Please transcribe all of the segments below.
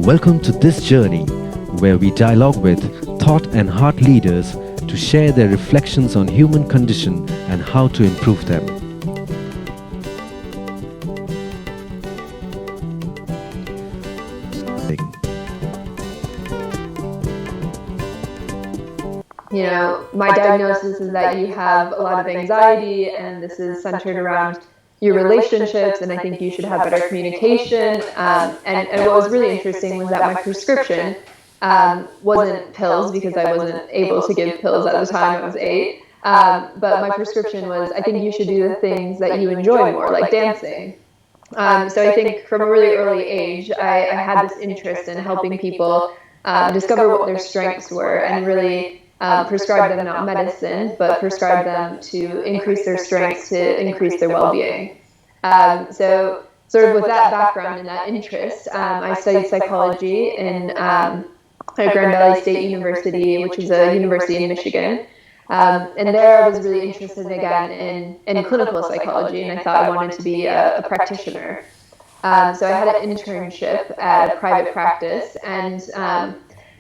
Welcome to this journey where we dialogue with thought and heart leaders to share their reflections on human condition and how to improve them. My diagnosis is that you have a lot of anxiety, and this is centered around your relationships, and I think you should have better communication. And what was really interesting was that my prescription wasn't pills, because I wasn't able to give pills at the time. I was 8. But my prescription was, I think you should do the things that you enjoy more, like dancing. So I think from a really early age, I had this interest in helping people discover what their strengths were, and really prescribe them not medicine, but prescribe them to increase their strengths, to increase their well-being. So sort of with that background and that interest, I studied psychology at Grand Valley State University, which is a university in Michigan. And there I was really interested again in clinical psychology, and I thought I wanted to be a practitioner. So I had an internship at a private practice, and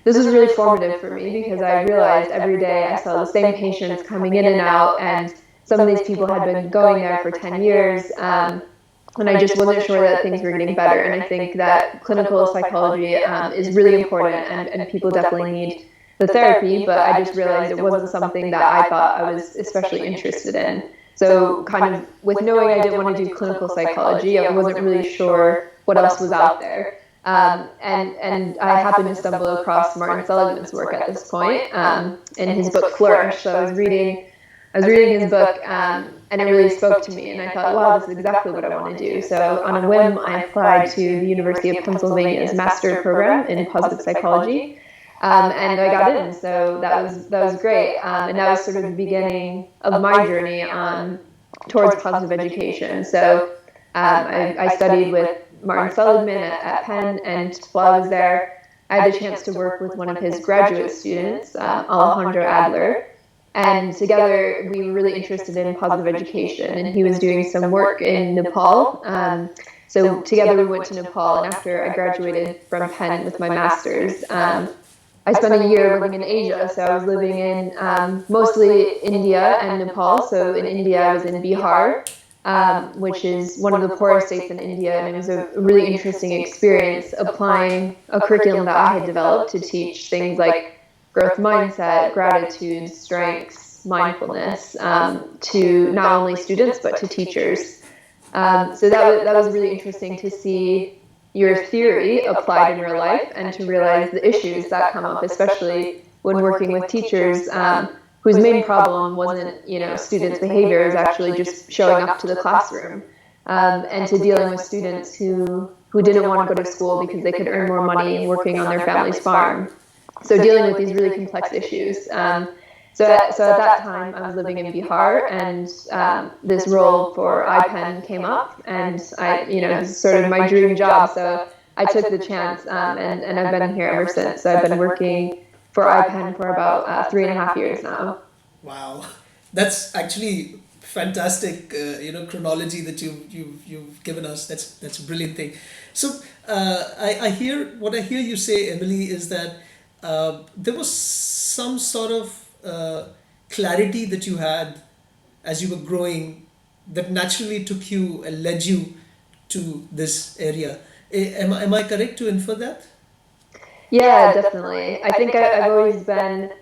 this was really formative for me, because I realized every day I saw the same patients coming in and out, and some of these people had been going there for 10 years, and I just wasn't sure that things were getting better. And I think that clinical psychology is really important, and people definitely need the therapy, but I just realized it wasn't something that I thought I was especially interested in. So kind of with knowing I didn't want to do clinical psychology, I wasn't really sure what else was out there. And I happened to stumble across Martin Seligman's work at this point, in his book Flourish. So I was reading his book, and it really spoke to me, and I thought, wow, this is exactly what I want to do. So on a whim, I applied to the University of Pennsylvania's master program in positive psychology, and I got in. So that was great, and that was sort of the beginning of my journey towards positive education. So I studied with Martin Seligman at Penn, and while I was there, I had the chance to work with one of his graduate students, Alejandro Adler, and together we were really interested in positive education, and he was doing some work in Nepal. So together we went to Nepal, and after I graduated from Penn with my master's, I spent a year living in Asia. So I was living in mostly India and Nepal. So in India, I was in Bihar, which is one of the poorest states in India, and it was a really interesting experience applying a curriculum that I had developed to teach things like growth mindset, gratitude, strengths, mindfulness, to not only students but to teachers. So that was really interesting to see your theory applied in real life, and to realize the issues that come up, especially when working with teachers whose main problem wasn't, students' behavior, is actually just showing up to the classroom, and to dealing with students who didn't want to go to school because they could earn more money working on their family's farm. So dealing with these really complex issues. So at that time, I was living in Bihar, and this role for IPEN came up, and it was sort of my dream job. So I took the chance, and I've been here ever since. So I've been working for IPEN for about 3.5 years now. Wow, that's actually fantastic. Chronology that you've given us. That's a brilliant thing. So I hear you say, Emily, is that there was some sort of clarity that you had as you were growing that naturally took you and led you to this area. Am I correct to infer that? Yeah, definitely. I think I've always been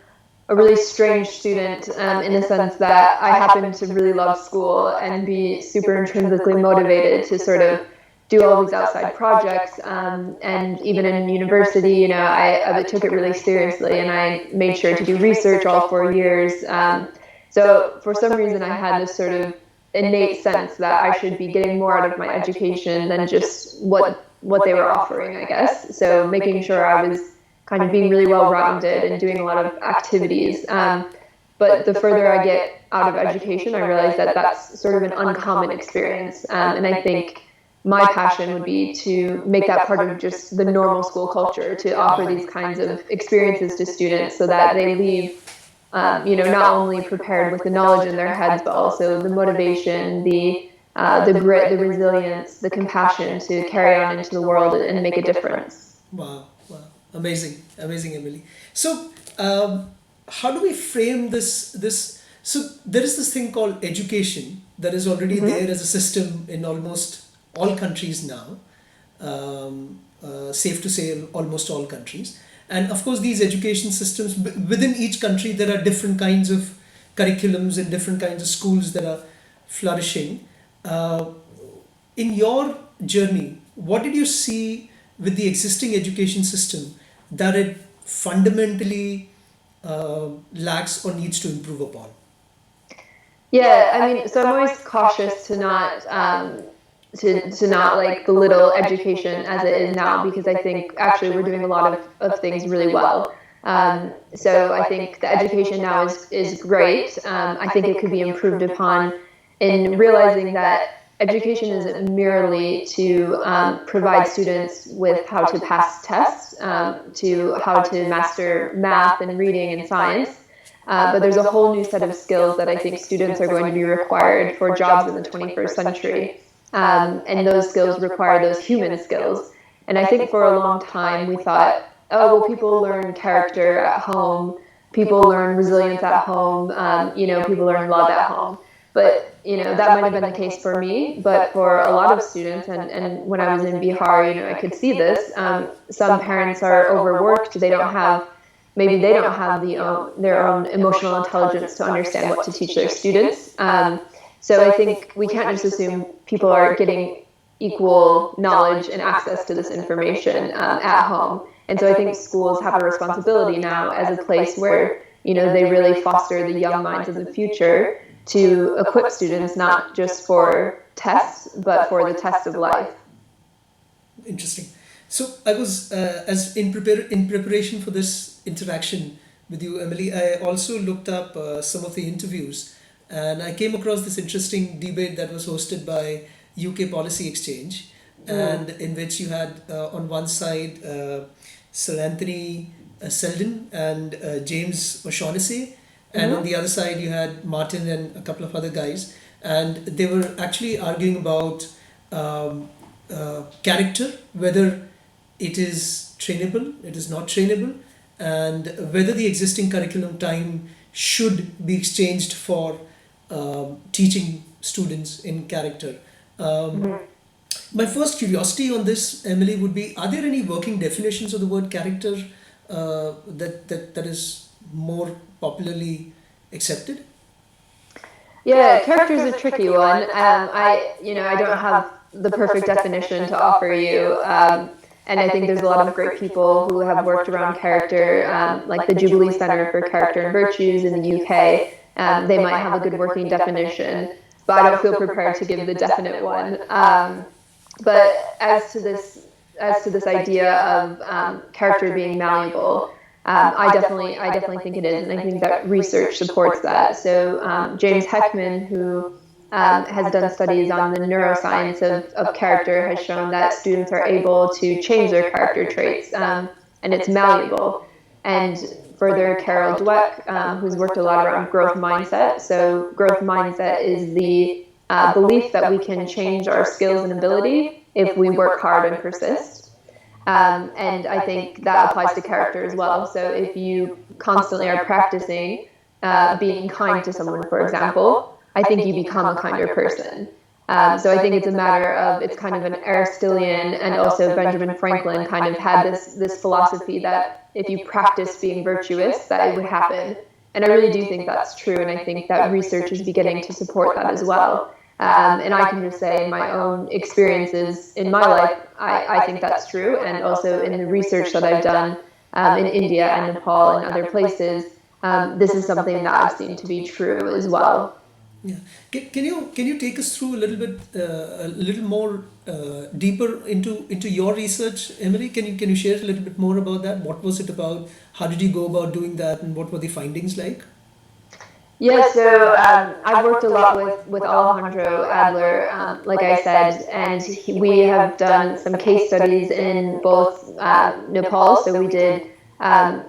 a really strange student, in the sense that I happen to really love school and be super intrinsically motivated to sort of do all these outside projects, and even in university, I took it really seriously, and I made sure to do research all 4 years. So for some reason, I had this sort of innate sense that I should be getting more out of my education than just what they were offering, I guess. So making sure I was kind of being really well-rounded and doing a lot of activities. But the further I get out of education, I realize that that's sort of an uncommon experience, and I think my passion would be to make that part of just the normal school culture, to offer these kinds of experiences to students so that they leave, not only prepared with the knowledge in their heads, but also the motivation, the grit, the resilience, the compassion to carry on into the world and make a difference. Wow, wow, amazing, amazing, Emily. So, how do we frame this? So there is this thing called education that is already there as a system in almost all countries now. Safe to say, almost all countries. And of course, these education systems within each country, there are different kinds of curriculums and different kinds of schools that are flourishing. Uh, in your journey, what did you see with the existing education system that it fundamentally lacks or needs to improve upon? Yeah, I mean, so I'm always cautious to not to not like belittle education as it is now, because I think actually we're doing a lot of things really well. So I think the education now is great. I think it could be improved upon in realizing that education isn't merely to provide students with how to pass tests, to how to master math and reading and science. But there's a whole new set of skills that I think students are going to be required for jobs in the 21st century. And those skills require those human skills. And I think for a long time we thought, oh, well, people learn character at home, people learn resilience at home, people learn love at home. But, that might have been the case for me, but for a lot of students, and when I was in Bihar, I could see this. Some parents are overworked, maybe they don't have their own emotional intelligence to understand what to teach their students. So I think we can't just assume people are getting equal knowledge and access to this information at home. And so I think schools have a responsibility now as a place where, they really foster the young minds of the future to equip students not just for tests, but for the test of life. Interesting. So I was, in preparation for this interaction with you, Emily, I also looked up some of the interviews, and I came across this interesting debate that was hosted by UK Policy Exchange, and in which you had on one side Sir Anthony Selden and James O'Shaughnessy, and on the other side you had Martin and a couple of other guys, and they were actually arguing about character, whether it is trainable, it is not trainable, and whether the existing curriculum time should be exchanged for teaching students in character. My first curiosity on this, Emily, would be: are there any working definitions of the word character that is more popularly accepted? Yeah, character is a tricky one. I don't have the perfect definition to offer you. And I think there's a lot of great people who have worked around character, like the Jubilee Center for Character and Virtues in the UK. They might have a good working definition, but I don't feel prepared to give the definite one. But as to this idea of character being malleable, I definitely think it is, and I think that research supports that. So James Heckman, who has done studies on the neuroscience of character, has shown that students are able to change their character traits, and it's malleable. And further, Carol Dweck, who's worked a lot around growth mindset. So growth mindset is the belief that we can change our skills and ability if we work hard and persist. And I think that applies to character as well. So if you constantly are practicing being kind to someone, for example, I think you become a kinder person. So I think it's a matter of, it's kind of an Aristotelian, and also Benjamin Franklin kind of had this philosophy that if you practice being virtuous, that it would happen. And I really do think that's true, and I think that research is beginning to support that as well. And I can just say in my own experiences in my life, I think that's true. And also in the research that I've done in India and Nepal and other places, this is something that I've seen to be true as well. Yeah. Can you take us through a little more deeper into your research, Emily? Can you share a little bit more about that? What was it about? How did you go about doing that, and what were the findings like? Yeah, so I've worked a lot with Alejandro Adler, like I said, and we have done some case studies in both Nepal. So we did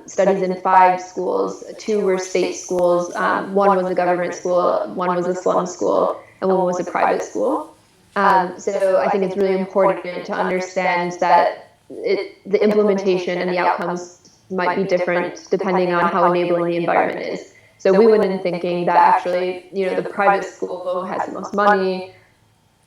studies in 5 schools. 2 were state schools, 1 was a government school, 1 was a slum school, and 1 was a private school. So I think it's really important to understand that the implementation and the outcomes might be different depending on how enabling the environment is. So we went in thinking that actually, the private school has the most money.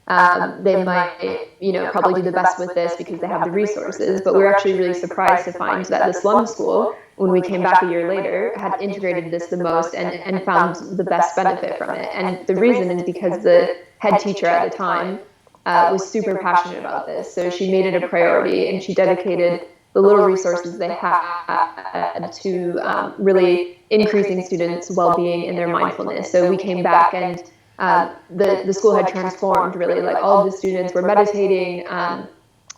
They might, probably do the best with this because they have the resources. But we were actually really surprised to find that the slum school, when we came back a year later, had integrated this the most and found the best benefit from it. And the reason is because the head teacher at the time was super passionate about this. So she made it a priority, and she dedicated the little resources they had to really increasing students' well-being and their mindfulness. So we came back, and the school had transformed, really. Like, all of the students were meditating.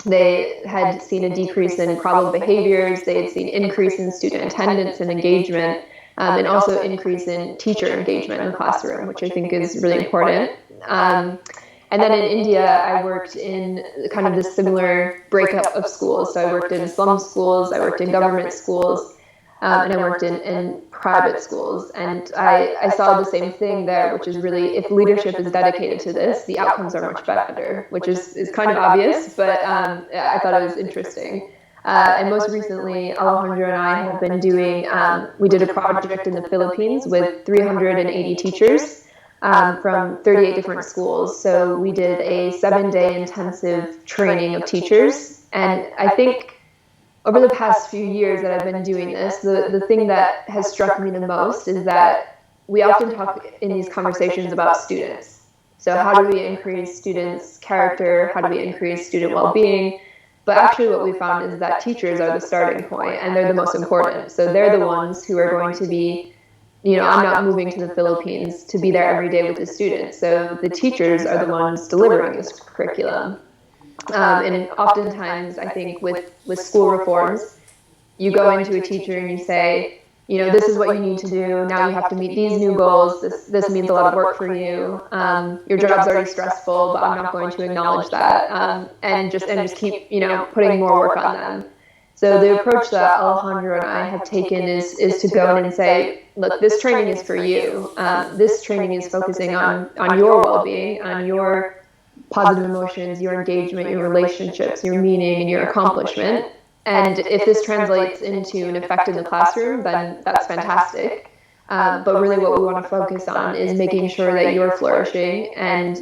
They had seen a decrease in problem behaviors. They had seen increase in student attendance and engagement, and also increase in teacher engagement in the classroom, which I think is really important. And then in India, I worked in kind of this similar breakup of schools. So I worked in slum schools, I worked in government schools, and I worked in private schools. And I saw the same thing there, which is really, if leadership is dedicated to this, the outcomes are much better, which is kind of obvious, but I thought it was interesting. And most recently, Alejandro and I have been doing, we did a project in the Philippines with 380 teachers. From 38 different schools. So we did a 7-day intensive training of teachers. And I think over the past few years that I've been doing this, the thing that has struck me the most is that we often talk in these conversations about students. So how do we increase students' character? How do we increase student well-being? But actually what we found is that teachers are the starting point, and they're the most important. So they're the ones who are going to be, I'm not moving to the Philippines to be there every day with the students. So the teachers are the ones delivering this curriculum. And oftentimes, I think with school reforms, you go into a teacher and you say, this is what you need to do. Now you have to meet these new goals. This means a lot of work for you. Your job's already stressful, but I'm not going to acknowledge that. And just keep, putting more work on them. So the approach that Alejandro and I have taken is to go in and say, look, this training is for you. This training is focusing on your well-being, on your positive emotions, your engagement, your relationships, your meaning, and your accomplishment. And if this translates into an effect in the classroom, then that's fantastic. But really what we want to focus on is making sure that you're flourishing and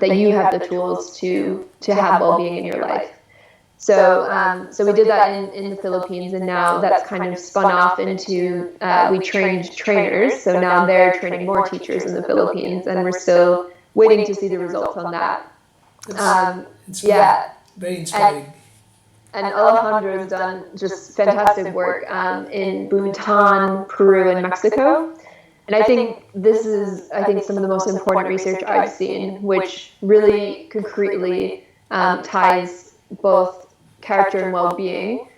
that you have the tools to have well-being in your life. So we did that in the Philippines, and now that's kind of spun off into, we trained trainers, so now they're training more teachers in the Philippines, and we're still waiting to see the results on that. It's Yeah. very inspiring. And Alejandro has done just fantastic work in Bhutan, Peru, and Mexico. And I think this is, some of the most important research I've seen, which really concretely ties both character and well-being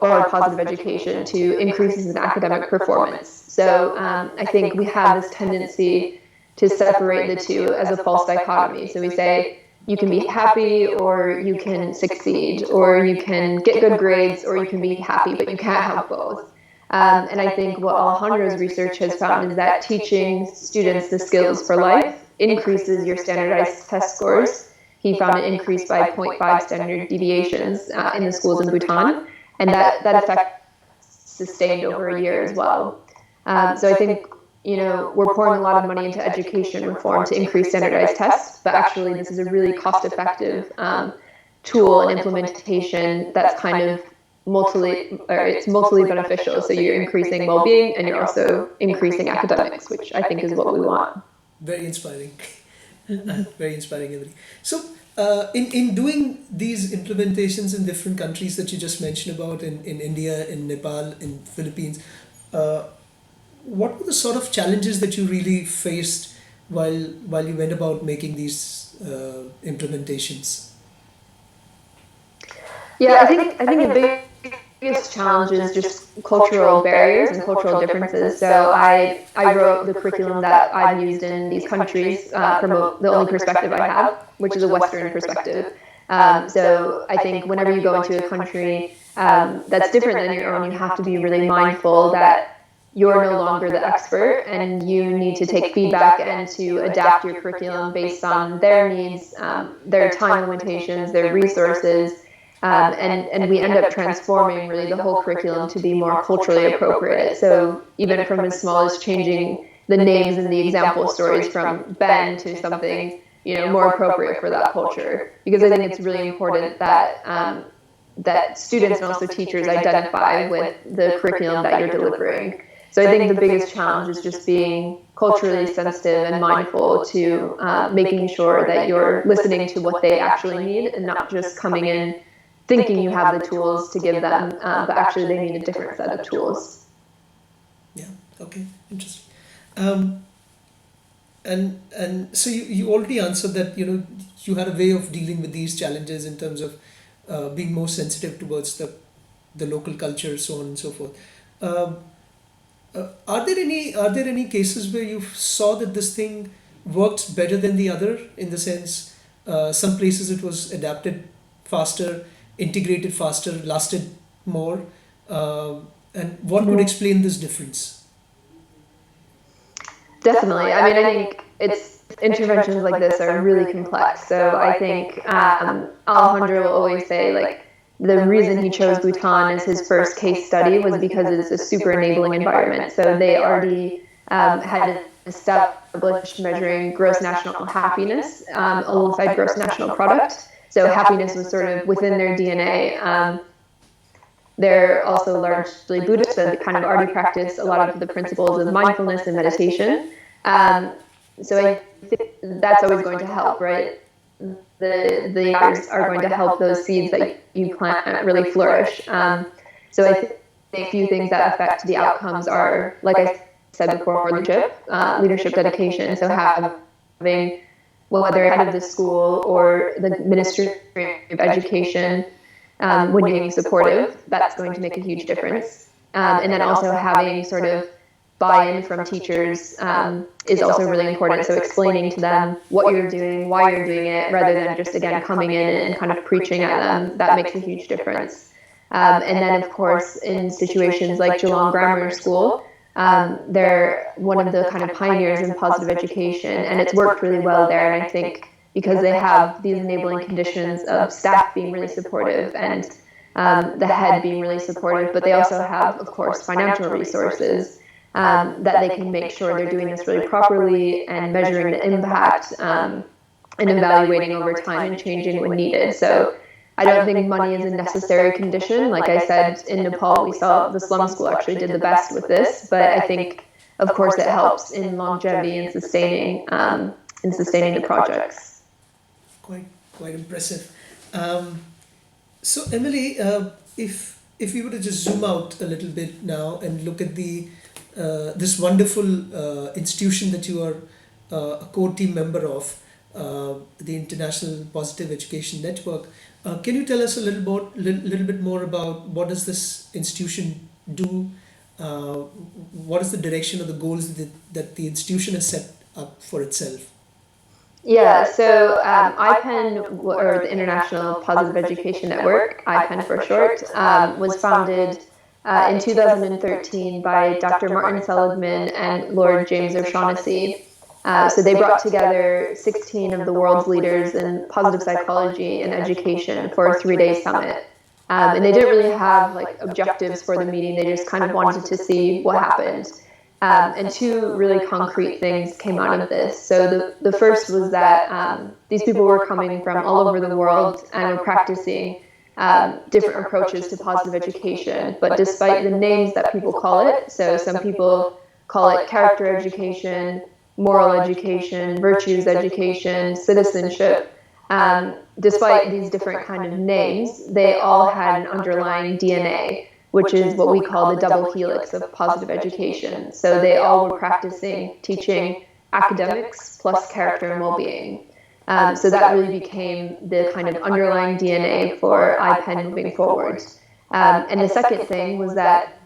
or positive education to increases in academic performance. So I think we have this tendency to separate the two as a false dichotomy. So we say you can be happy or you can succeed, or you can get good grades or you can be happy, but you can't have both. And I think what Alejandro's research has found is that teaching students the skills for life increases your standardized test scores. He found an increase by 0.5 standard deviations in the schools in Bhutan, and that effect sustained over a year as well. So I think, we're pouring a lot of money into education reform to increase standardized tests, but actually this is a really cost-effective tool and implementation that's kind of multiply beneficial. So you're increasing well-being and you're also increasing academics, which I think is what we want. Very inspiring. Very inspiring, Emily. So in doing these implementations in different countries that you just mentioned about, in India, in Nepal, in Philippines, what were the sort of challenges that you really faced while you went about making these implementations? Yeah, I think the biggest challenge is just cultural barriers and cultural differences. So I wrote the curriculum that I've used in these countries from the only perspective I have, which is a Western perspective. So I think whenever you go into a country that's different than your own, you have to be really mindful that you're no longer the expert, and you need to take feedback and to adapt your curriculum based on their needs, their time limitations, their resources. And we end up transforming really the whole curriculum to be more culturally appropriate. So even from as small as changing the names and the example stories from Ben to something, more appropriate for that culture. Because I think it's really important that that students and also teachers identify with the curriculum that you're delivering. So I think the biggest challenge is just being culturally sensitive and mindful to making sure that you're listening to what they actually need and not just coming in thinking you have the tools to give them, but actually they need a different set of tools. Yeah, okay, interesting. And so you already answered that, you had a way of dealing with these challenges in terms of being more sensitive towards the local culture, so on and so forth. Are there any cases where you saw that this thing works better than the other, in the sense some places it was adapted faster, integrated faster, lasted more, and what would explain this difference? Definitely. I mean, I think interventions like this are really complex. So I think Alejandro will always say, like, the reason he chose Bhutan as his first case study was because it's a super enabling environment. So they already had established measuring gross national happiness alongside gross national product. So happiness was sort of within their DNA. They're also largely Buddhist, so they kind of already practice a lot of the principles of mindfulness and meditation. So I think that's always going to help, right? The years are going to help those seeds that you plant really flourish. So I think a few things that affect the outcomes are, like I said before, leadership dedication. So having, whether head of the school or the Ministry of Education, when being supportive, that's going to make a huge difference. And then also having sort of buy-in from teachers is also really important. So explaining to them what you're doing, why you're doing it, rather than just, again, coming in and kind of preaching at them, that makes a huge difference. And then, of course, in situations like Geelong Grammar School, they're one of the kind of pioneers in positive education, and it's worked really well there. And I think because they have these enabling conditions of staff being really supportive and the head being really supportive, but they also have, of course, financial resources that they can make sure they're doing this really properly and measuring the impact and evaluating over time and changing when needed. So I don't think money is a necessary condition. Like I said, in Nepal, we saw the slum school actually did the best with this, but I think, of course, it helps in longevity and sustaining the projects. Quite impressive. So Emily, if we were to just zoom out a little bit now and look at this wonderful institution that you are a core team member of, the International Positive Education Network, can you tell us a little bit more about what does this institution do? What is the direction or the goals that the institution has set up for itself? Yeah, so IPEN, or the International Positive Education Network, IPEN for short, was founded in 2013 by Dr. Martin Seligman and Lord James O'Shaughnessy. So they brought together 16 of the world's leaders in positive psychology and education for a 3-day summit. And they didn't really have like objectives for the meeting, they just kind of wanted to see what happened. And two really concrete things came out of this. So the first was that these people were coming from all over the world and were practicing different approaches to positive education. But despite the names that people call it, so some people call it character education, moral education, virtues education, citizenship, despite these different kind of names, they all had an underlying DNA, which is what we call the double helix of positive education. So they all were practicing teaching academics plus character and well-being. So that really became the kind of underlying DNA for IPEN moving forward. And the second thing was that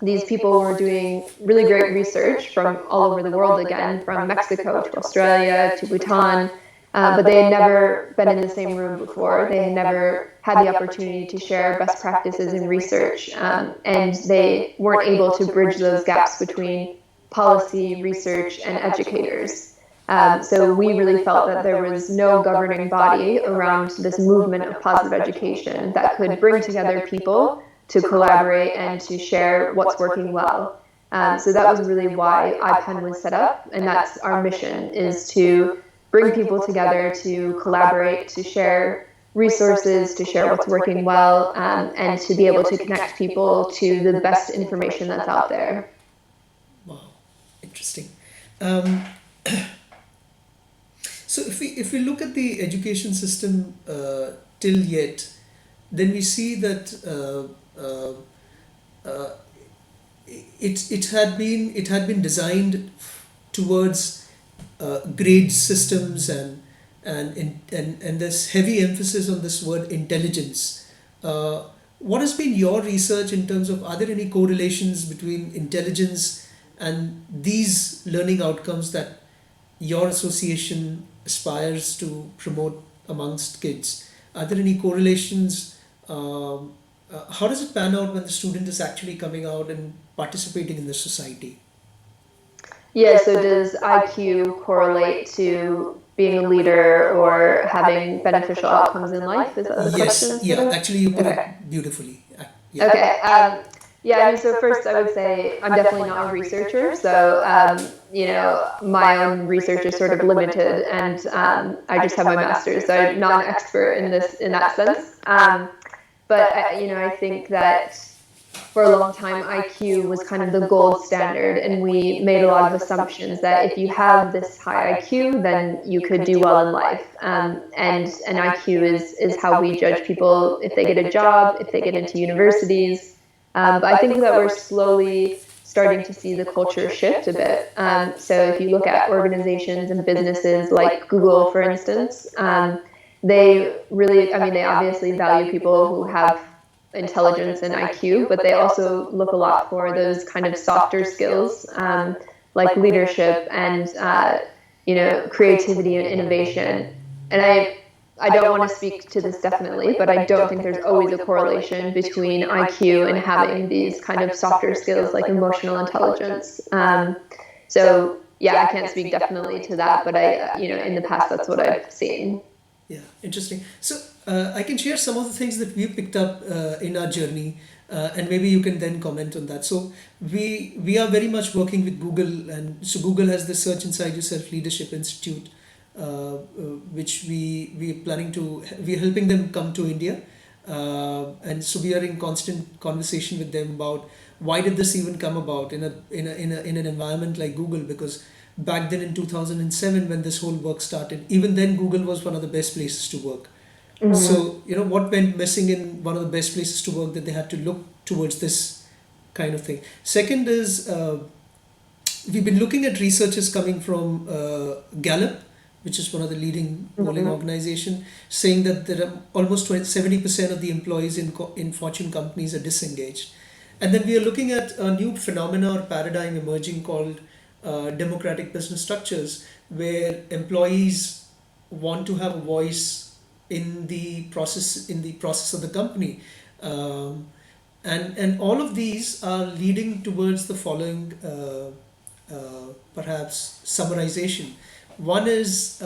these people were doing really great research from all over the world, again, from Mexico to Australia to Bhutan, but they had never been in the same room before. They had never had the opportunity to share best practices in research, and they weren't able to bridge those gaps between policy, research, and educators. So we really felt that there was no governing body around this movement of positive education that could bring together people to collaborate and to share what's working well. So that was really why IPEN was set up, and that's our mission, is to bring people together to collaborate, to share resources, to share what's working well, and to be able to connect people to the best information that's out there. Wow, interesting. Um, so if we look at the education system till yet, then we see that it had been designed towards grade systems and this heavy emphasis on this word intelligence. What has been your research in terms of, are there any correlations between intelligence and these learning outcomes that your association aspires to promote amongst kids? Are there any correlations? How does it pan out when the student is actually coming out and participating in the society? Yeah, so does IQ correlate to being a leader or having beneficial outcomes in life? Is that the question? Yes, yeah, actually you put it beautifully. Yeah. Okay. Yeah, I mean, so first I would say I'm definitely not a researcher, so my own research is sort of limited, and I just have my master's, so I'm not an expert in that sense. But I think that for a long time IQ was kind of the gold standard, and we made a lot of assumptions that if you have this high IQ, then you could do well in life. And IQ is how we judge people if they get a job, if they get into universities. But I think that we're slowly starting to see the culture shift a bit. So if you look at organizations and businesses like Google, for instance, they obviously value people who have intelligence and IQ, but they also look a lot for those kind of softer skills, like leadership and creativity and innovation. And I don't want to speak to this definitely, but I don't think there's always a correlation between IQ and having these kind of softer skills like emotional intelligence. So yeah, I can't speak definitely to that, but in the past, that's what I've seen. Yeah, interesting. So I can share some of the things that we picked up in our journey, and maybe you can then comment on that. So we are very much working with Google, and so Google has the Search Inside Yourself Leadership Institute, which we're helping them come to India, and so we are in constant conversation with them about why did this even come about in an environment like Google, because back then in 2007 when this whole work started, even then Google was one of the best places to work. Mm-hmm. So what went missing in one of the best places to work, that they had to look towards this kind of thing. Second is we've been looking at researches coming from Gallup, which is one of the leading polling organization, saying that there are almost 70% of the employees in Fortune companies are disengaged. And then we are looking at a new phenomena or paradigm emerging called democratic business structures, where employees want to have a voice in the process of the company, and all of these are leading towards the following perhaps summarization. One is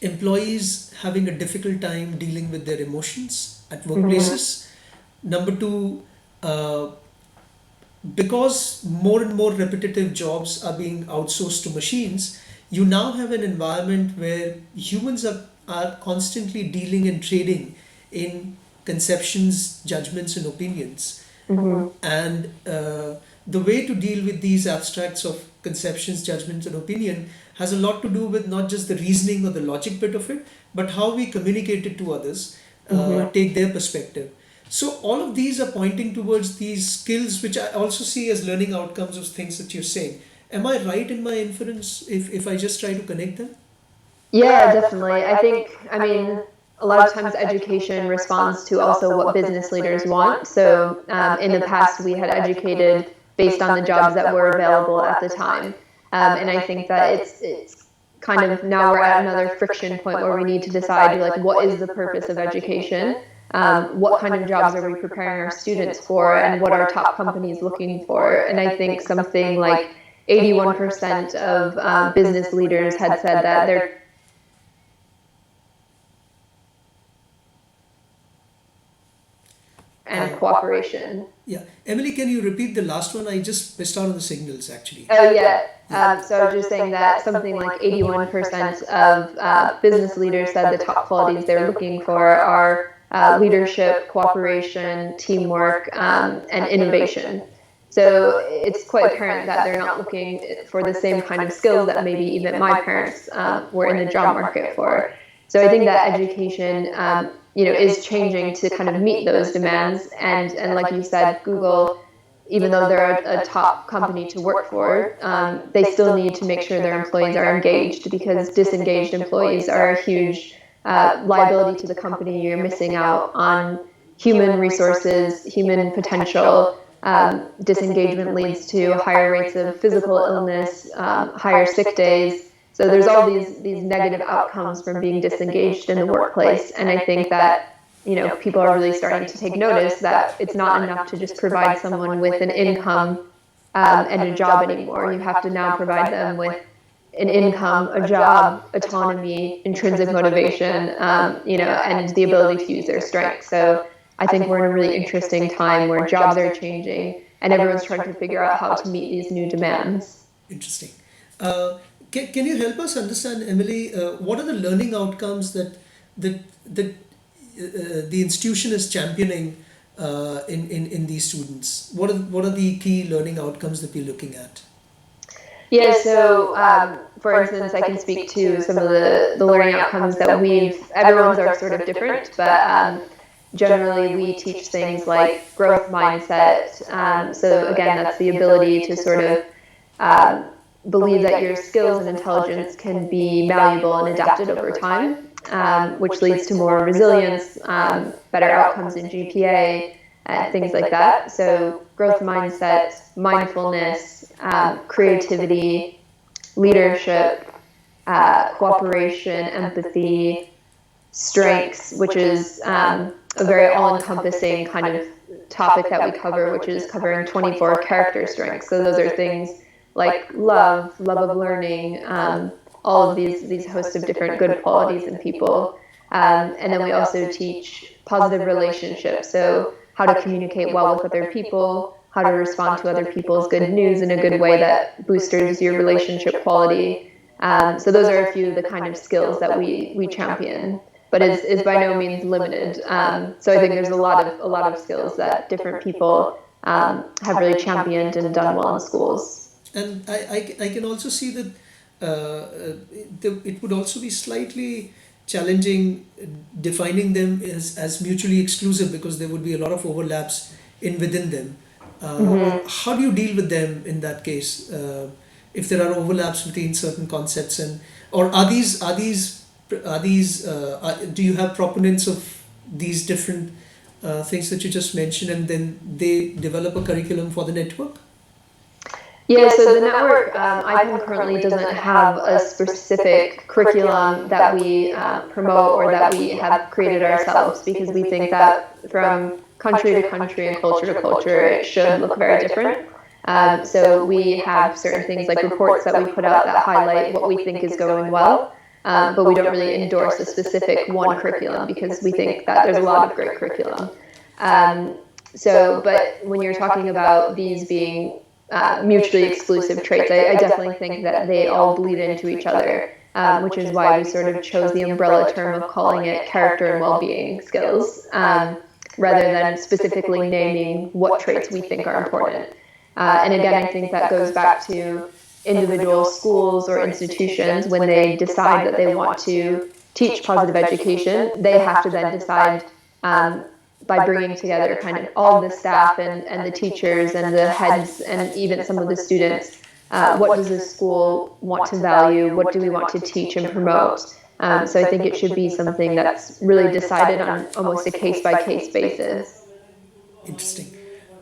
employees having a difficult time dealing with their emotions at workplaces. Number two, because more and more repetitive jobs are being outsourced to machines, you now have an environment where humans are constantly dealing and trading in conceptions, judgments, and opinions. And the way to deal with these abstracts of conceptions, judgments, and opinion has a lot to do with not just the reasoning or the logic bit of it, but how we communicate it to others, take their perspective. So all of these are pointing towards these skills, which I also see as learning outcomes of things that you're saying. Am I right in my inference if I just try to connect them? Yeah, definitely. I mean, a lot of times education responds to also what business leaders want. So in the past, we had educated based on the jobs that were available at the time. And I think that it's kind of, now we're at another friction point where we need to decide, like, what is the purpose of education? What kind of jobs are we preparing our students for, and what are top companies looking for? And I think something like 81% of business leaders had said that they're and cooperation. Yeah. Emily, can you repeat the last one? I just missed out on the signals actually. Oh, yeah. So I was just saying that something like 81% of business leaders said the top qualities they're looking for are leadership, cooperation, teamwork, and innovation. So it's quite apparent that they're not looking for the same kind of skills that maybe even my parents were in the job market for. So I think that education, is changing to kind of meet those demands. And like you said, Google, even though they're a top company to work for, they still need to make sure their employees are engaged, because disengaged employees are a huge liability to the company. You're missing out on human resources, human potential. Disengagement leads to higher rates of physical illness, higher sick days. So there's all these negative outcomes from being disengaged in the workplace. And I think that, people are really starting to take notice that it's not enough to just provide someone with an income and a job anymore. You have to now provide them with an income, a job, autonomy, intrinsic motivation, and the ability to use their strengths. So I think we're in a really interesting time where jobs are changing and everyone's trying to figure out how to meet these new demands. Interesting. Can you help us understand, Emily, what are the learning outcomes that the institution is championing in these students? What are the key learning outcomes that we're looking at? Yeah, so for instance, I can speak to some of the learning outcomes that everyone's are sort of different, but generally we teach things like growth mindset. So again, that's the ability to sort of believe that your skills and intelligence can be malleable and adapted over time, which leads to more resilience, better outcomes in GPA, things like that. So growth mindset, mindfulness, creativity, leadership, cooperation, empathy, strengths, which is a very all-encompassing kind of topic that we cover, which is covering 24 character strengths. So those are things like love of learning, all of these hosts of different good qualities in people. And then we also teach positive relationships, so how to communicate well with other people, how to respond to other people's good news in a good way that boosters your relationship quality. So those are a few of the kind of skills that we champion, but is by no means limited. So I think there's a lot of skills that different people have really championed and done well in schools. And I can also see that it would also be slightly challenging defining them as mutually exclusive, because there would be a lot of overlaps within them. How do you deal with them in that case? If there are overlaps between certain concepts, or do you have proponents of these different things that you just mentioned, and then they develop a curriculum for the network? Yeah, so the network, IPEN currently doesn't have a specific curriculum that we promote or that we have created ourselves, because we think that from country to country and culture to culture, it should look very different. So we have certain things like reports that we put out that highlight what we think is going well, but we don't really endorse a specific one curriculum, because we think that there's a lot of great curriculum. But when you're talking about these being mutually exclusive traits, I definitely think that they all bleed into each other, which is why we sort of chose the umbrella term of calling it character and well-being skills, rather than specifically naming what traits we think are important. And again, I think that goes back to individual schools or institutions. When they decide that they want to teach positive education, they have to then decide by bringing together kind of all the staff and the teachers and the heads and even some of the students, what does the school want to value, what do we want to teach and promote. So I think it should be something that's really decided on almost a case-by-case basis. Interesting.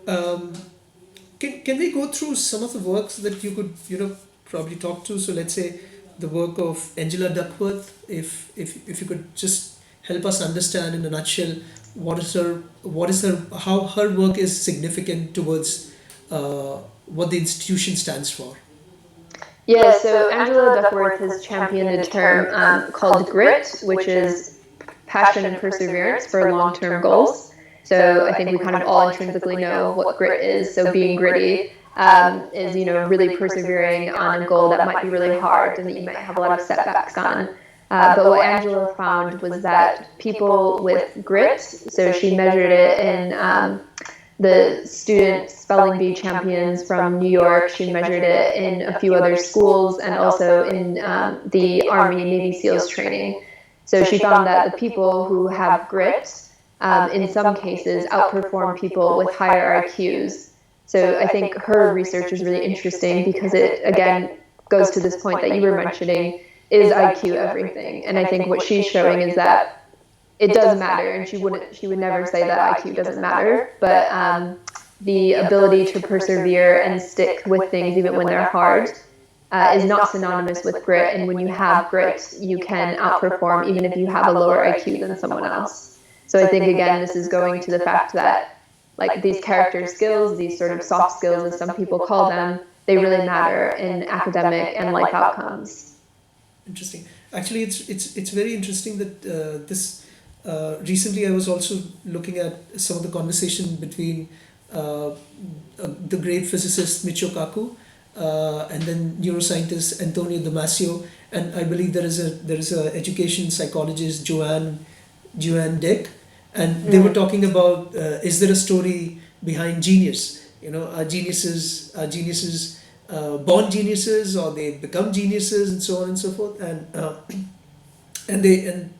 Can we go through some of the works that you could probably talk to? So let's say the work of Angela Duckworth, if you could just help us understand in a nutshell how her work is significant towards what the institution stands for. Yeah, so Angela Duckworth has championed a term called grit, which is passion and perseverance for long-term goals. So I think we kind of all intrinsically know what grit is. So being gritty is, really persevering on a goal that might be really hard and that you might have a lot of setbacks on. But what Angela found was that people with grit, so she measured it in the student spelling bee champions from New York. She measured it in a few other schools and also in the Army and Navy SEALs training. So she found that the people who have grit, in some cases, outperform people with higher IQs. So I think her research is really interesting because it, again, goes to this point that you were mentioning, is IQ everything? And I think what she's showing is that it does matter, and she would never say that IQ doesn't matter, but the ability to persevere and stick with things even when they're hard is not synonymous with grit. And when you have grit, you can outperform even if you have a lower IQ than someone else. So I think, again, this is going to the fact that, like, these character skills, these sort of soft skills, as some people call them, they really matter in academic and life outcomes. Interesting. Actually, it's very interesting that this. Recently, I was also looking at some of the conversation between the great physicist Michio Kaku and then neuroscientist Antonio Damasio, and I believe there is a education psychologist Joanne Dick, and they were talking about is there a story behind genius? Are geniuses born geniuses, or they become geniuses, and so on and so forth, and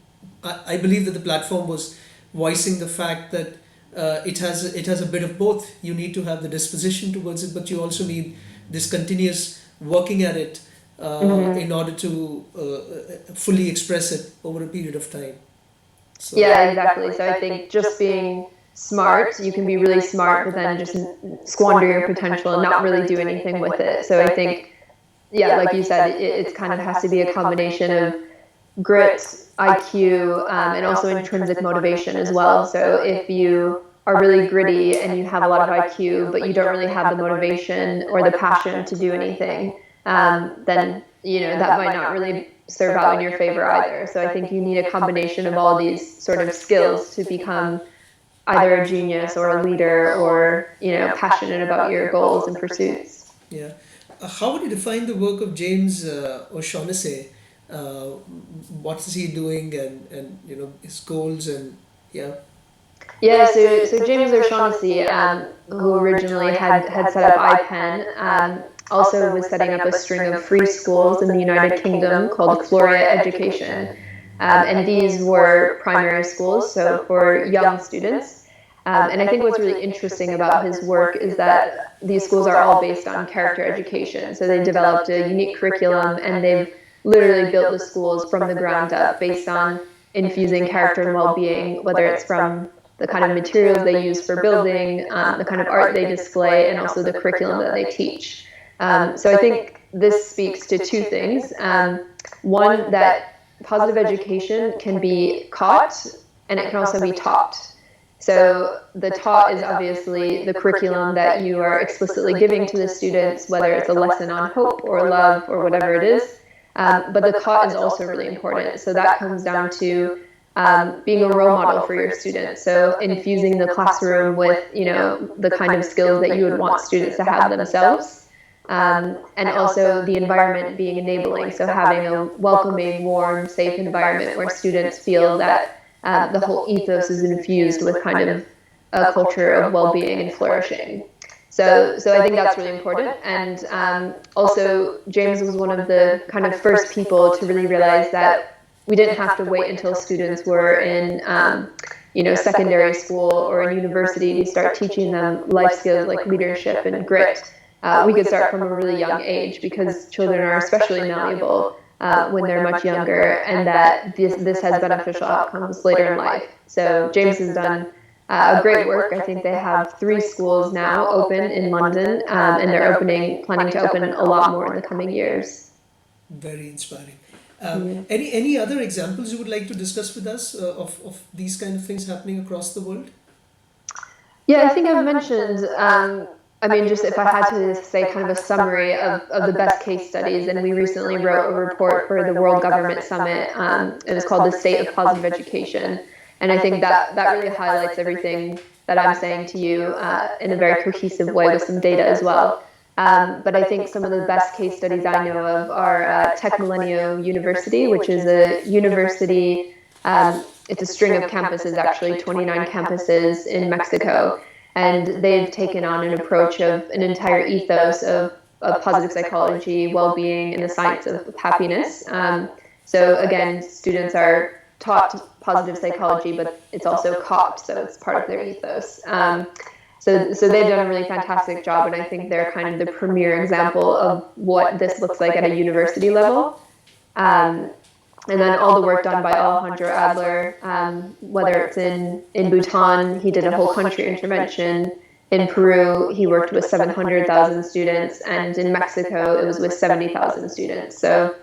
I believe that the platform was voicing the fact that it has a bit of both. You need to have the disposition towards it, but you also need this continuous working at it in order to fully express it over a period of time. So. Yeah, exactly. So I think just being smart, you can be really smart, but then just squander your potential and not really do anything with it. So I think, yeah, like you said, it kind of has to be a combination of grit, IQ, and also intrinsic motivation as well. So if you are really gritty and you have a lot of IQ, but you don't really have the motivation or the passion to do anything, then that might not really serve out in your favor either. So I think you need a combination of all these sort of skills to become either a genius or a leader or passionate about your goals and pursuits. Yeah. How would you define the work of James O'Shaughnessy? What is he doing, and his goals, and so James O'Shaughnessy, who originally had set up IPEN, also was setting up a string of free schools in the United Kingdom called Flourish Education, and these were primary schools, so for young students. And I think what's really interesting about his work is that these schools are all based on character education. So they developed a unique curriculum, and they've literally built the schools from the ground up based on infusing character and well-being, whether it's from the kind of materials they use for building, the kind of art they display, and also the curriculum that they teach. So I think this speaks to two things. One, that positive education can be caught, and it can also be taught. So the taught is obviously the curriculum that you are explicitly giving to the students, whether it's a lesson on hope or love or whatever it is. But the caught is also really important. So that comes down to being a role model for your students. So infusing the classroom with, the kind of skills that you would want students to have themselves. And also the environment being enabling. So having a welcoming, warm, safe environment where students feel that the whole ethos is infused with kind of a culture of well-being and flourishing. So I think that's really important. And also, James was one of the kind of first people to really realize that we didn't have to wait until students were in, secondary school or in university to start teaching them life skills like leadership and grit. We could start from a really young age, because children are especially malleable when they're much younger, and that this has beneficial outcomes later in life. So James has done great work. I think they have 3 schools now open in London, and they're planning to open a lot more in the coming years. Very inspiring. Any other examples you would like to discuss with us of these kind of things happening across the world? Yeah, I think I've mentioned I mean, just if I had to say kind of a summary of the best case studies, and we recently wrote a report for the World Government Summit. It was called The State of Positive Education. And I think that really highlights everything that I'm saying to you in a very cohesive way with some data as well. But I think some of the best case studies I know of are Tecmilenio University, which is a university, it's a string of campuses, actually 29 campuses in Mexico. And they've taken on an approach of an entire ethos of positive psychology, well-being, and the science of happiness. So again, students are taught positive psychology, but it's also COPT, so it's part of their ethos. So they've done a really fantastic job, and I think they're kind of the premier example of what this looks like at a university level. And then all the work done by Alejandro Adler, whether it's in Bhutan, he did a whole country intervention. In Peru, he worked with 700,000 students, and in Mexico, it was with 70,000 students. So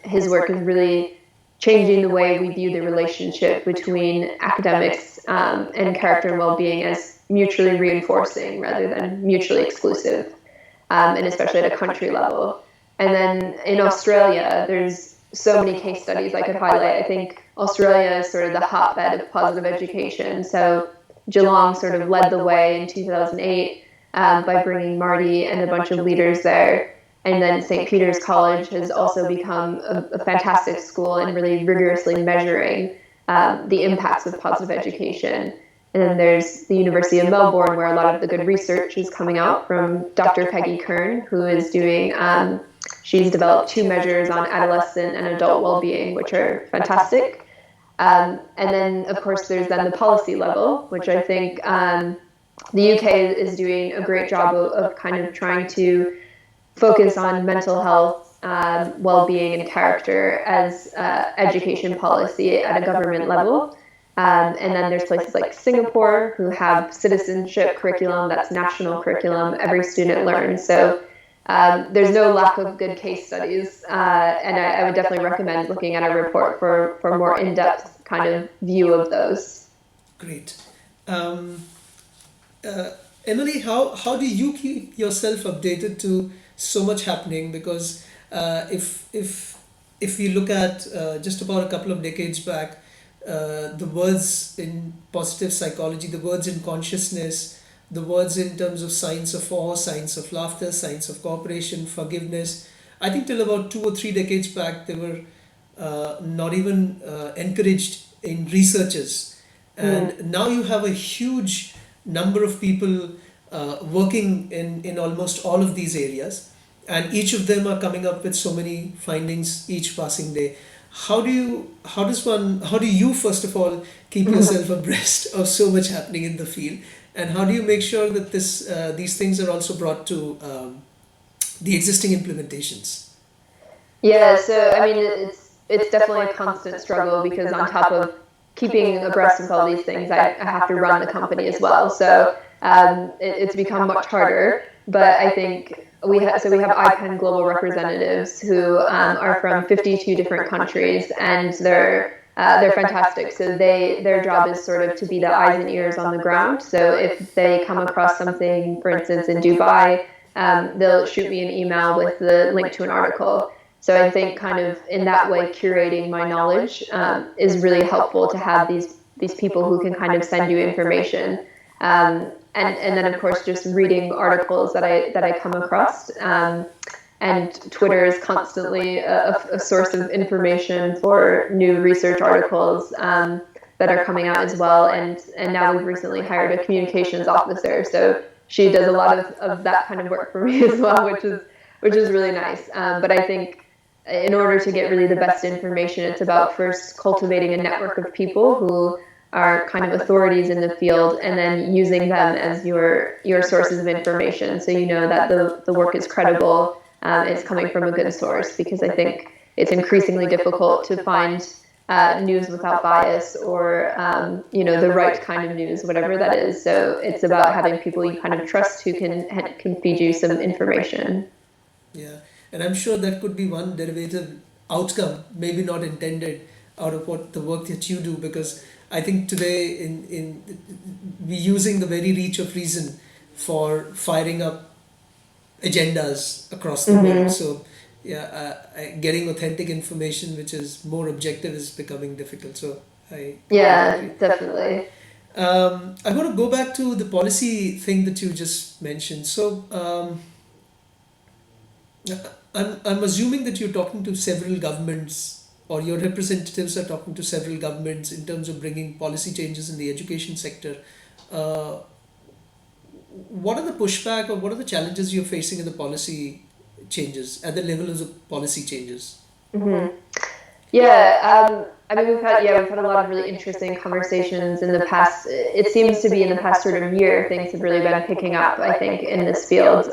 his work is really changing the way we view the relationship between academics and character and well-being as mutually reinforcing rather than mutually exclusive, and especially at a country level. And then in Australia, there's so many case studies I could highlight. I think Australia is sort of the hotbed of positive education. So Geelong sort of led the way in 2008 by bringing Marty and a bunch of leaders there. And then St. Peter's College has also become a fantastic school and really rigorously measuring the impacts of positive education. And then there's the University of Melbourne, where a lot of the good research is coming out from Dr. Peggy Kern, who is doing, she's developed 2 measures on adolescent and adult well-being, which are fantastic. And then, of course, there's then the policy level, which I think the UK is doing a great job of kind of trying to focus on mental health, well-being, and character as education policy at a government level. And then there's places like Singapore who have citizenship curriculum, that's national curriculum, every student learns. So there's no lack of good case studies, and I would definitely recommend looking at a report for a more in-depth kind of view of those. Great. Emily, how do you keep yourself updated to so much happening? Because if we look at just about a couple of decades back, the words in positive psychology, the words in consciousness, the words in terms of science of awe, science of laughter, science of cooperation, forgiveness, I think till about 2 or 3 decades back, they were not even encouraged in researchers. And now you have a huge number of people working in almost all of these areas, and each of them are coming up with so many findings each passing day. How do you first of all keep yourself abreast of so much happening in the field, and how do you make sure that these things are also brought to the existing implementations? Yeah, so I mean, it's definitely a constant struggle, because on top of keeping abreast of all these things, I have to run the company as well. So it's become much harder. But I think we have IPEN global representatives who are from 52 different countries, and they're fantastic. So their job is sort of to be the eyes and ears on the ground. So if they come across something, for instance, in Dubai, they'll shoot me an email with the link to an article. So I think kind of in that way, curating my knowledge is really helpful to have these people who can kind of send you information. And then of course just reading articles that I come across. And Twitter is constantly a source of information for new research articles that are coming out as well. And now we've recently hired a communications officer, so she does a lot of that kind of work for me as well, which is really nice. But I think in order to get really the best information, it's about first cultivating a network of people who are kind of authorities in the field, and then using them as your sources of information, so you know that the work is credible, it's coming from a good source, because I think it's increasingly difficult to find news without bias, or the right kind of news, whatever that is. So it's about having people you kind of trust who can feed you some information. Yeah, and I'm sure that could be one derivative outcome, maybe not intended, out of what the work that you do, because I think today in we using the very reach of reason for firing up agendas across the world. So yeah, getting authentic information which is more objective is becoming difficult. So I agree. Definitely. I want to go back to the policy thing that you just mentioned. So I'm assuming that you're talking to several governments, or your representatives are talking to several governments in terms of bringing policy changes in the education sector. Uh, what are the pushback, or what are the challenges you're facing in the policy changes, at the level of the policy changes? Yeah, I mean, we've had a lot of really interesting conversations in the past. It seems to be in the past sort of year, things have really been picking up, I think, in this field.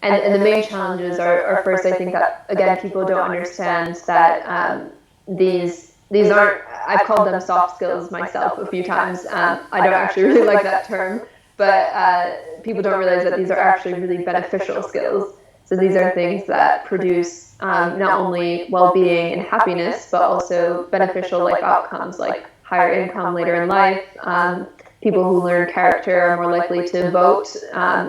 And the main challenges are first, I think that, again, people don't understand that these aren't, I've called them soft skills myself a few times. I don't actually really like that term, but people don't realize that these are actually really beneficial skills. So these are things that produce not only well-being and happiness, but also beneficial life outcomes like higher income later in life. People who learn character are more likely to vote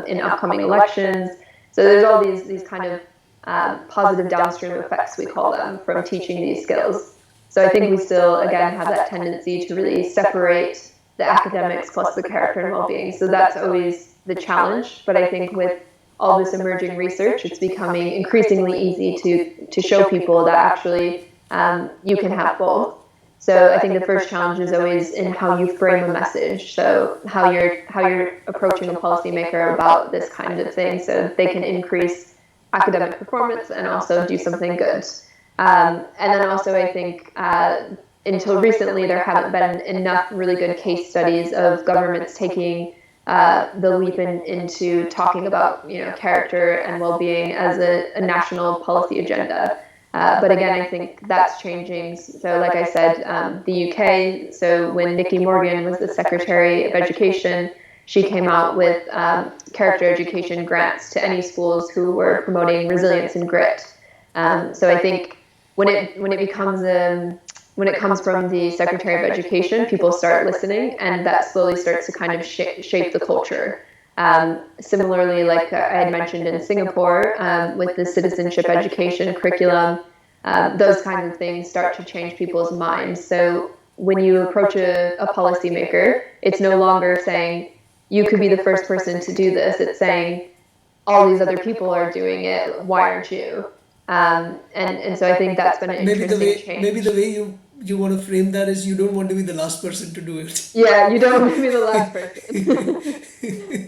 in upcoming elections. So there's all these kind of positive downstream effects, we call them, from teaching these skills. So I think we still, again, have that tendency to really separate the academics plus the character and well-being. So that's always the challenge. But I think with all this emerging research, it's becoming increasingly easy to show people that actually you can have both. So I think the first challenge is always in how you frame a message. So how you're approaching a policymaker about this kind of thing, so they can increase academic performance and also do something good. And then also I think until recently there haven't been enough really good case studies of governments taking the leap into talking about character and well-being as a national policy agenda. But again, I think that's changing. So like I said, the UK, so when Nicky Morgan was the Secretary of Education, she came out with character education grants to any schools who were promoting resilience and grit. So I think when it comes from the Secretary of Education, people start listening, and that slowly starts to kind of shape the culture. Similarly, like I had mentioned in Singapore, with the citizenship education curriculum, those kinds of things start to change people's minds. So when you approach a policymaker, it's no longer saying, you could be the first person to do this. It's saying, all these other people are doing it, why aren't you? And so I think that's been an interesting change. Maybe the way you want to frame that is, you don't want to be the last person to do it. Yeah, you don't want to be the last person.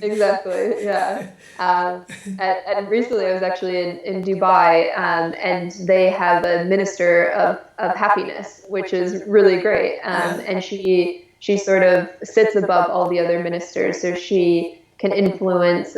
Exactly, yeah. And recently I was actually in Dubai, and they have a minister of happiness, which is really great. And she sort of sits above all the other ministers, so she can influence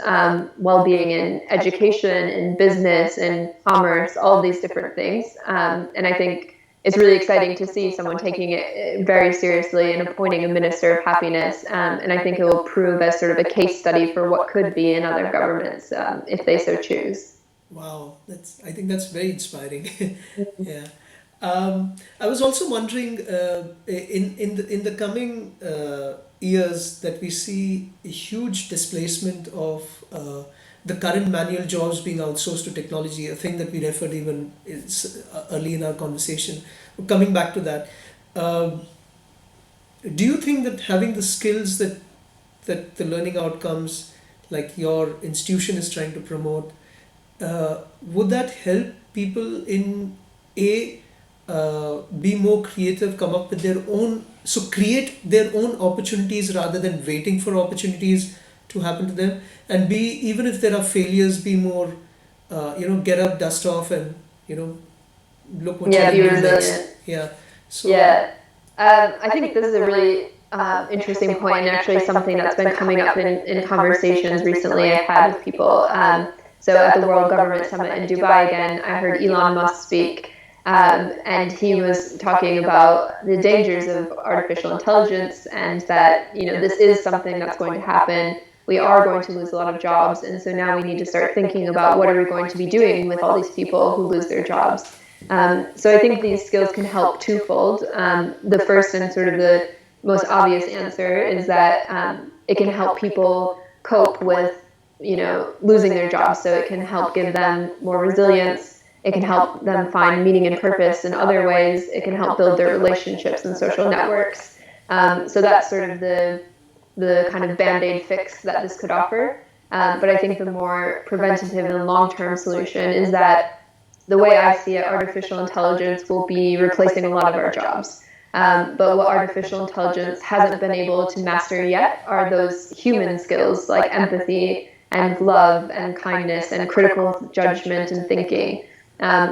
well-being in education, in business, in commerce, all these different things. And I think it's really exciting to see someone taking it very seriously and appointing a minister of happiness. And I think it will prove as sort of a case study for what could be in other governments if they so choose. Wow, I think that's very inspiring. Yeah. I was also wondering, in the coming years, that we see a huge displacement of the current manual jobs being outsourced to technology, a thing that we referred even early in our conversation. Coming back to that, do you think that having the skills that the learning outcomes like your institution is trying to promote, would that help people in be more creative, come up with their own, so create their own opportunities rather than waiting for opportunities to happen to them, and be, even if there are failures, be more get up, dust off, and look what you can do next. Yeah. So I think this is a really interesting point, and actually something that's been coming up in conversations recently I've had with people. So at the World Government Summit in Dubai again, I heard Elon Musk speak, and he was talking about the dangers of artificial intelligence, and that this is something that's going to happen. We are going to lose a lot of jobs, and so now we need to start thinking about what are we going to be doing with all these people who lose their jobs. So I think these skills can help twofold. The first and sort of the most obvious answer is that it can help people cope with, losing their jobs. So it can help give them more resilience. It can help them find meaning and purpose in other ways. It can help build their relationships and social networks. So that's sort of the kind of band-aid fix that this could offer. But I think the more preventative and long-term solution is that the way I see it, artificial intelligence will be replacing a lot of our jobs. But what artificial intelligence hasn't been able to master yet are those human skills like empathy and love and kindness and critical judgment and thinking.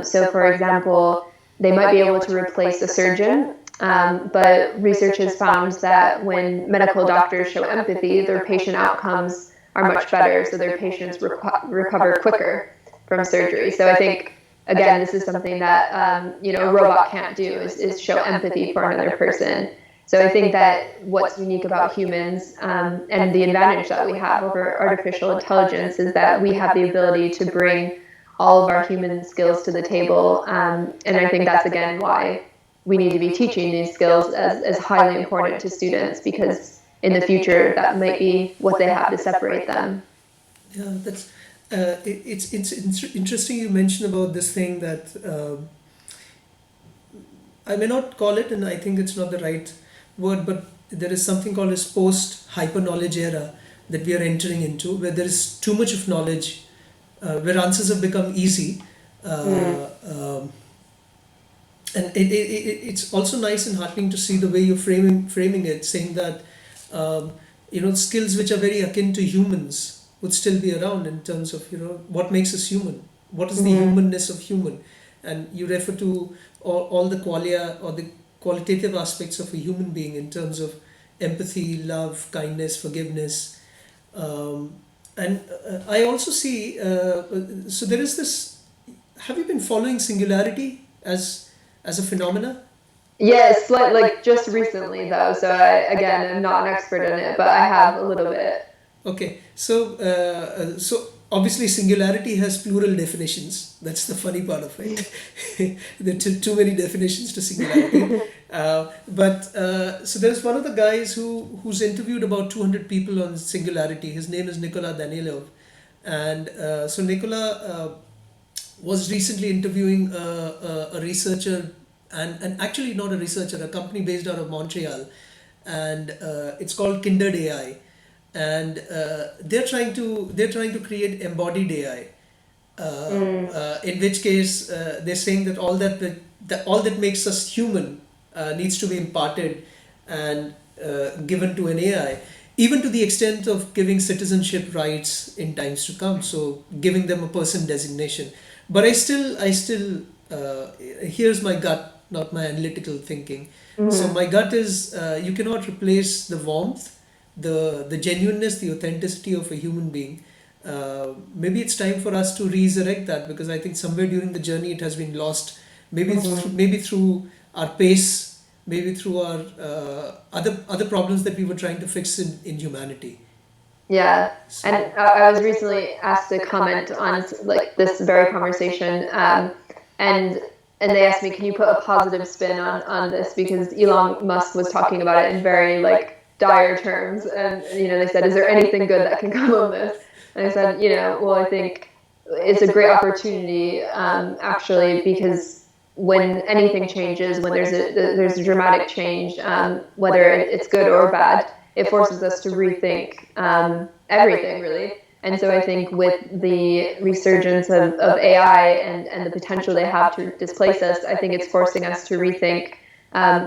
So for example, they might be able to replace a surgeon, but research has found that when medical doctors show empathy, their patient outcomes are much better, so their patients recover quicker from surgery. So I think, again, this is something that a robot can't do, is show empathy for another person. So I think that what's unique about humans and the advantage that we have over artificial intelligence is that we have the ability to bring all of our human skills to the table. And I think that's, again, why we need to be teaching these skills as highly important to students, because in the future that might be what they have to separate them. Yeah, that's it's interesting you mentioned about this thing that I may not call it, and I think it's not the right word, but there is something called as post-hyper knowledge era that we are entering into, where there is too much of knowledge, where answers have become easy. And it's also nice and heartening to see the way you're framing it, saying that skills which are very akin to humans would still be around in terms of what makes us human, what is the humanness of human, and you refer to all the qualia or the qualitative aspects of a human being in terms of empathy, love, kindness, forgiveness, and I also see so there is this. Have you been following singularity as a phenomena? Yes, like just recently though. So again, I'm not an expert in it, but I have a little bit. Okay, so obviously singularity has plural definitions. That's the funny part of it. There are too many definitions to singularity. But so there's one of the guys who's interviewed about 200 people on singularity. His name is Nicola Danilov, and so Nicola was recently interviewing a researcher, and actually not a researcher, a company based out of Montreal, and it's called Kindred AI, and they're trying to create embodied AI, in which case they're saying that all that makes us human needs to be imparted and given to an AI, even to the extent of giving citizenship rights in times to come. So giving them a person designation. But I still here's my gut, not my analytical thinking. So my gut is you cannot replace the warmth, the genuineness, the authenticity of a human being. Maybe it's time for us to resurrect that, because I think somewhere during the journey it has been lost. Maybe through our pace, maybe through our other problems that we were trying to fix in humanity. Yeah, and I was recently asked to comment on like this very conversation, and they asked me, can you put a positive spin on this, because Elon Musk was talking about it in very like dire terms, and they said, is there anything good that can come of this? And I said, well, I think it's a great opportunity, actually, because when anything changes, when there's a dramatic change, whether it's good or bad, it forces us to rethink everything, really. And so I think with the resurgence of AI and the potential they have to displace us, I think it's forcing us to rethink,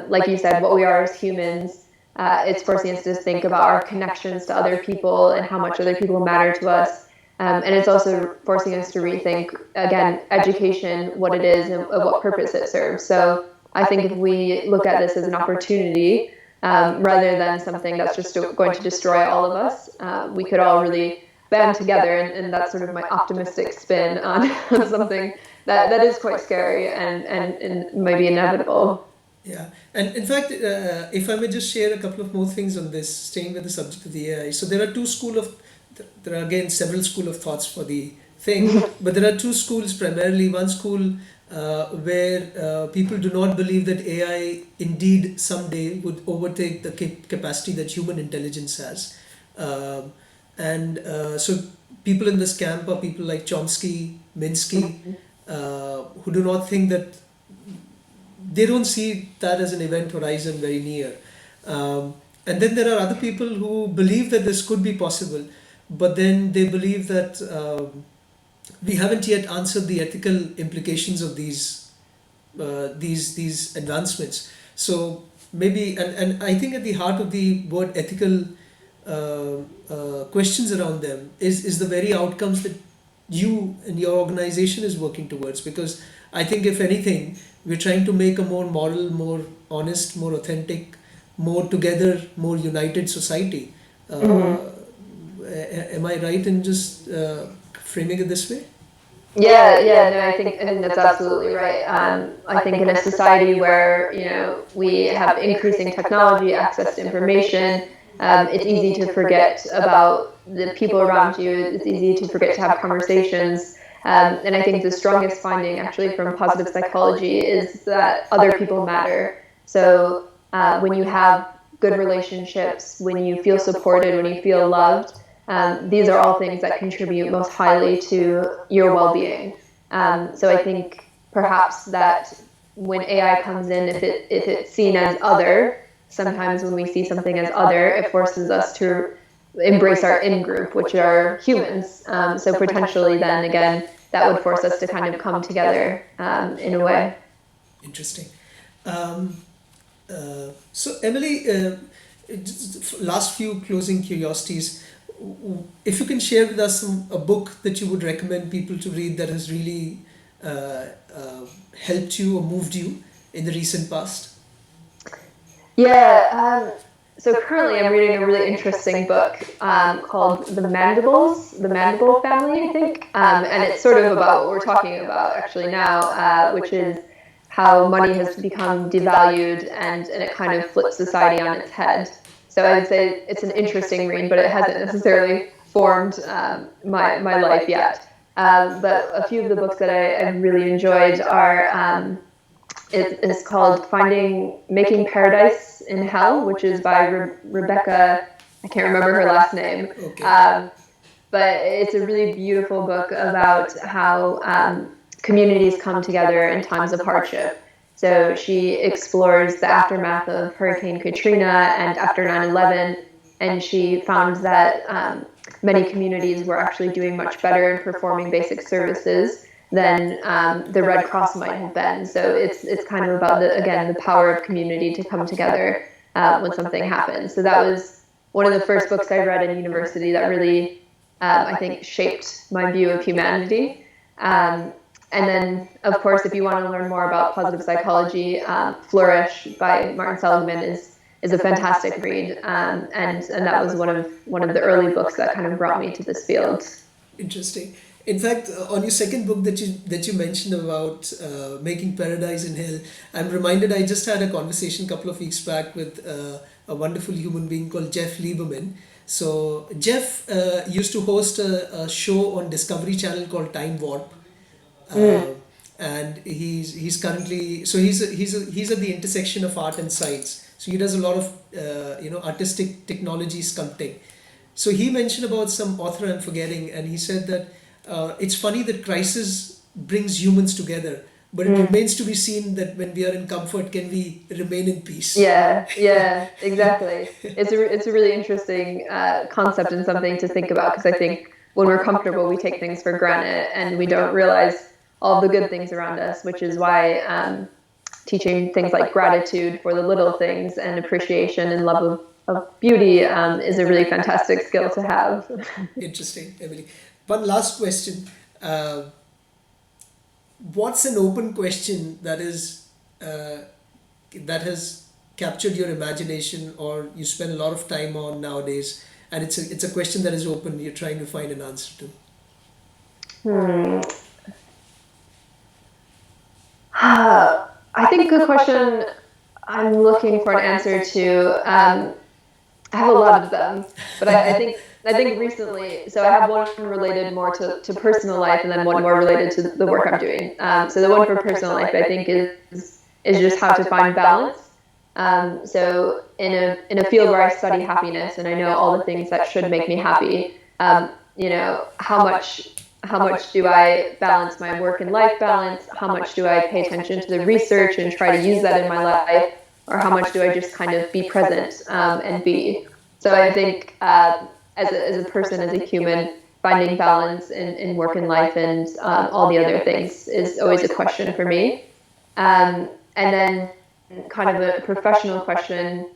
like you said, what we are as humans. It's forcing us to think about our connections to other people and how much other people matter to us. And it's also forcing us to rethink, again, education, what it is and what purpose it serves. So I think if we look at this as an opportunity, rather than something that's just going to destroy all of us, we could all really band together, and that's sort of my optimistic spin on something that is quite scary and maybe inevitable. Yeah, and in fact, if I may just share a couple of more things on this, staying with the subject of the AI. So there are again several school of thoughts for the thing, but there are two schools primarily. One school where people do not believe that AI indeed someday would overtake the capacity that human intelligence has. And so people in this camp are people like Chomsky, Minsky, who do not think that, they don't see that as an event horizon very near. And then there are other people who believe that this could be possible, but then they believe that we haven't yet answered the ethical implications of these advancements. So maybe, and I think at the heart of the word ethical questions around them is the very outcomes that you and your organization is working towards. Because I think if anything, we're trying to make a more moral, more honest, more authentic, more together, more united society. Am I right in just framing it this way? Yeah, no, I think that's absolutely right. I think in a society where, we have increasing technology, access to information, it's easy to forget about the people around you. It's easy to forget to have conversations. And I think the strongest finding actually from positive psychology is that other people matter. So when you have good relationships, when you feel supported, when you feel loved, these are all things that contribute most highly to your well-being. So I think perhaps that when AI comes in, if it's seen as other, sometimes when we see something as other, it forces us to embrace our in-group, which are humans. So potentially then again, that would force us to kind of come together in a way. Interesting. So Emily, just last few closing curiosities. If you can share with us a book that you would recommend people to read that has really helped you or moved you in the recent past. Yeah, so currently I'm reading a really interesting book called The Mandible Family, I think. And it's sort of about what we're talking about actually now, which is how money has become devalued and it kind of flips society on its head. So I would say it's an interesting read, but it hasn't necessarily formed my life yet. But a few of the books that I've really enjoyed are, it's called Making Paradise in Hell, which is by Rebecca, I can't remember her last name. Okay. But it's a really beautiful book about how communities come together in times of hardship. So she explores the aftermath of Hurricane Katrina and after 9/11, and she found that many communities were actually doing much better in performing basic services than the Red Cross might have been. So it's kind of about the power of community to come together when something happens. So that was one of the first books I read in university that really I think shaped my view of humanity. And then, of course, if you want to learn more about positive psychology, Flourish by Martin Seligman is a fantastic read, and that was one of the early books that kind of brought me to this field. Interesting. In fact, on your second book that you mentioned about making paradise in hell, I'm reminded I just had a conversation a couple of weeks back with a wonderful human being called Jeff Lieberman. So Jeff used to host a show on Discovery Channel called Time Warp. And he's currently, so he's at the intersection of art and science. So he does a lot of artistic technology sculpting. So he mentioned about some author I'm forgetting, and he said that it's funny that crisis brings humans together, but it remains to be seen that when we are in comfort, can we remain in peace? Yeah, exactly. It's a really interesting concept and something to think about, because I think when we're comfortable, we take things for granted and we don't realize all the good things around us, which is why teaching things like gratitude for the little things and appreciation and love of beauty is a really fantastic skill to have. Interesting, Emily. One last question. What's an open question that has captured your imagination, or you spend a lot of time on nowadays, and it's a question that is open, you're trying to find an answer to? I think good question. I'm looking for an answer to. I have a lot of them, but I think recently. So I have one related more to personal life, and then one more related to the work I'm doing. So the one for personal life, I think, is just how to find balance. So in a field where I study happiness, and I know all the things that should make me happy, How much do I balance my work and life balance? How much do I pay attention to the research and try to use that in my life? Or how much do I just kind of be present and be? So I think as a person, as a human, finding balance in work and life and all the other things is always a question for me. And then kind of a professional question.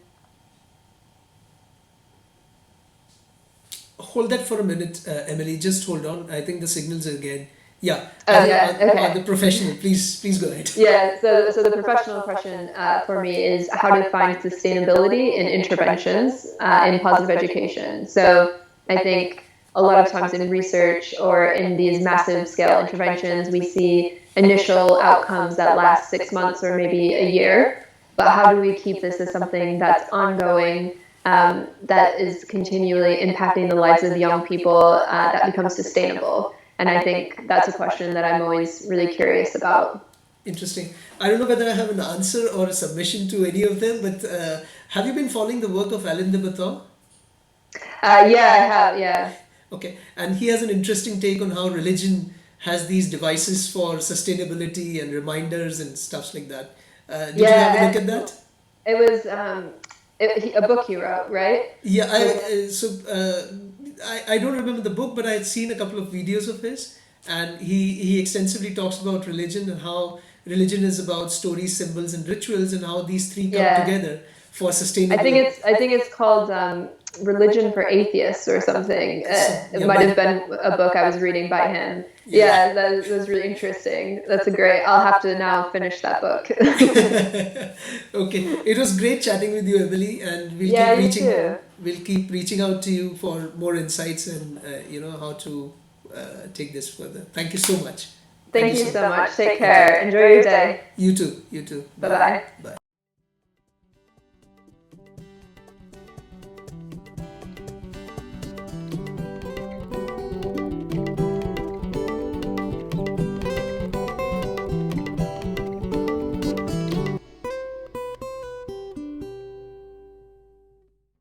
Hold that for a minute, Emily. Just hold on. I think the signals again. Yeah. The professional. Please go ahead. Yeah. So the professional question for me is how to find sustainability in interventions in positive education. So I think a lot of times in research or in these massive scale interventions, we see initial outcomes that last 6 months or maybe a year. But how do we keep this as something that's ongoing? That is continually impacting the lives of young people, that becomes sustainable. And I think that's a question that I'm always really curious about. Interesting. I don't know whether I have an answer or a submission to any of them, but have you been following the work of Alain de Botton? Yeah, I have, yeah. Okay, and he has an interesting take on how religion has these devices for sustainability and reminders and stuff like that. Did you have a look at that? It was a book he wrote, right? Yeah, I don't remember the book, but I had seen a couple of videos of his, and he extensively talks about religion and how religion is about stories, symbols, and rituals, and how these three come together for sustainability. I think it's called Religion for Atheists or something. It might have been a book I was reading by him. Yeah, that was really interesting. That's a great. I'll have to now finish that book. Okay, it was great chatting with you, Emily, and we'll keep reaching out to you for more insights and how to take this further. Thank you so much. Thank you so much. Take care. Enjoy your day. You too. Bye-bye. Bye.